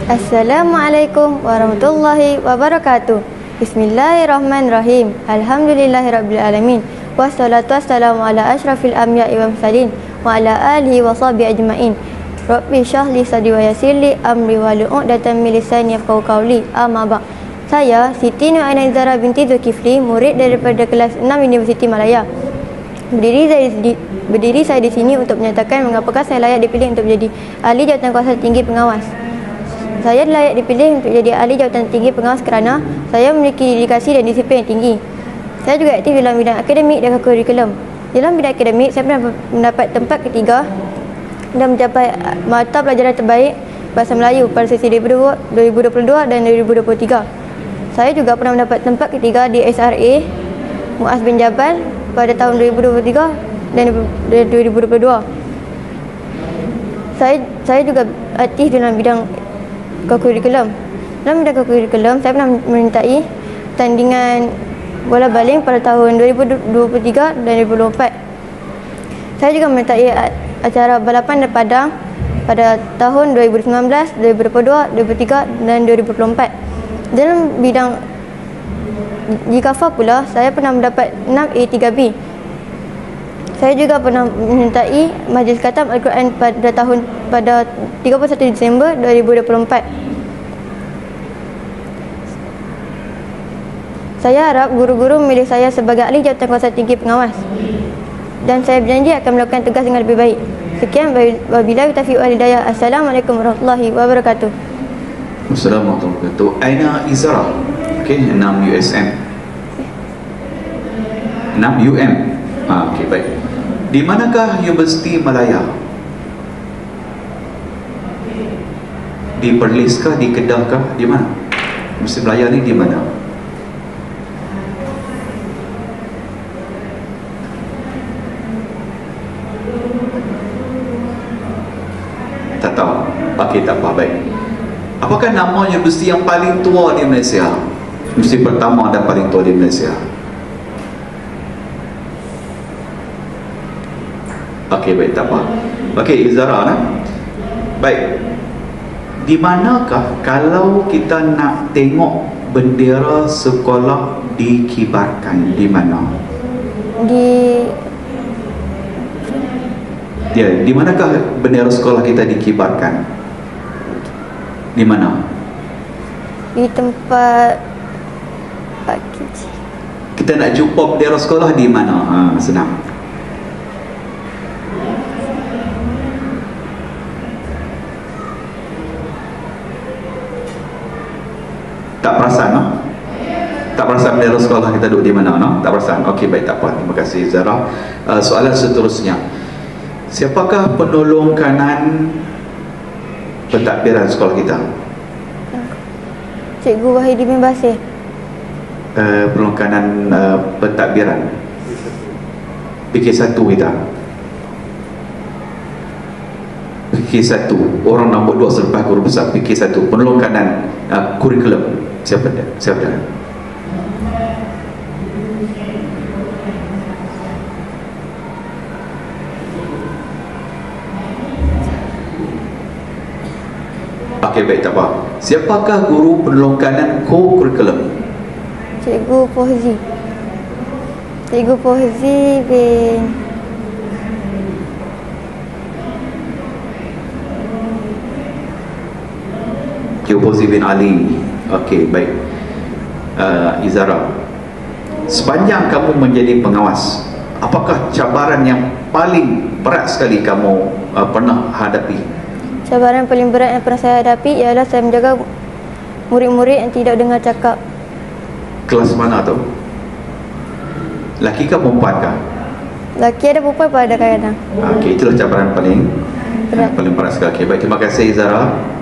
Assalamualaikum warahmatullahi wabarakatuh. Bismillahirrahmanirrahim. Alhamdulillahirrabbilalamin. Wassalatu wassalamu ala ashrafil anbiya'i wal mursalin wa ala alihi wa sahbihi ajma'in. Rabbi shrah li sadri wa yassir li amri wahlul 'uqdatam min lisani yafqahu qawli. Amma ba'd. Saya Siti Nur Aina Izara binti Zulkifli, murid daripada kelas 6 Universiti Malaya. Berdiri saya di sini untuk menyatakan mengapakah saya layak dipilih untuk menjadi ahli jawatankuasa tinggi pengawas. Saya layak dipilih untuk jadi ahli jawatan tinggi pengawas kerana saya memiliki dedikasi dan disiplin yang tinggi. Saya juga aktif dalam bidang akademik dan kurikulum. Dalam bidang akademik, saya pernah mendapat tempat ketiga dan mencapai mata pelajaran terbaik Bahasa Melayu pada sesi 2022 dan 2023. Saya juga pernah mendapat tempat ketiga di SRA Muaz bin Jabal pada tahun 2023 dan 2022. Saya juga aktif dalam bidang kurikulum. Dalam bidang kurikulum, saya pernah menyertai tandingan bola baling pada tahun 2023 dan 2024. Saya juga menyertai acara balapan padang pada tahun 2019, 2022, 2023 dan 2024. Dalam bidang jikafa pula, saya pernah mendapat 6A 3B. Saya juga pernah menyertai Majlis Khatam Al-Quran pada 31 Disember 2024. Saya harap guru-guru memilih saya sebagai ahli jawatankuasa tinggi pengawas dan saya berjanji akan melakukan tugas dengan lebih baik. Sekian, wabillahi taufiq wal hidayah. Assalamualaikum warahmatullahi wabarakatuh. Assalamualaikum warahmatullahi wabarakatuh. Aina Izara. Okey, 6 USM. 6 UM. Okey, baik. Di manakah Universiti Malaya? Di Perlis kah, di Kedah kah, di mana? Universiti Malaya ni di mana? Tak tahu. Okey, tak apa, baik. Apakah nama universiti yang paling tua di Malaysia? Universiti pertama dan paling tua di Malaysia. Okey, baik, tak apa. Okey, Izara nah. Baik. Di manakah kalau kita nak tengok bendera sekolah dikibarkan, di mana? Di manakah bendera sekolah kita dikibarkan? Di mana? Di tempat Pak Kecil. Kita nak jumpa bendera sekolah di mana? Senang. Tak perasan, no? Tak perasan bendera sekolah kita duduk di mana, no? Tak perasan. Okey, baik, tak apa. Terima kasih, Zara. Soalan seterusnya. Siapakah penolong kanan pentadbiran sekolah kita? Cikgu Wahidi bin Basir. Penolong kanan pentadbiran PK1 kita. PK1, orang nombor 2 selepas guru besar. PK1, penolong kanan kurikulum. Siapa dia? Okey, baik, tak apa. Siapakah guru penolong kanan kurikulum? Cikgu Fauzi. Cikgu Fauzi bin Ali. Okey, baik. Izara, sepanjang kamu menjadi pengawas, apakah cabaran yang paling berat sekali kamu pernah hadapi? Cabaran paling berat yang pernah saya hadapi ialah saya menjaga murid-murid yang tidak dengar cakap. Kelas mana tu? Laki ke perempuan kah? Laki ada, perempuan pun ada kadang-kadang. Okey, itulah cabaran paling berat sekali. Okey, baik, terima kasih Izara.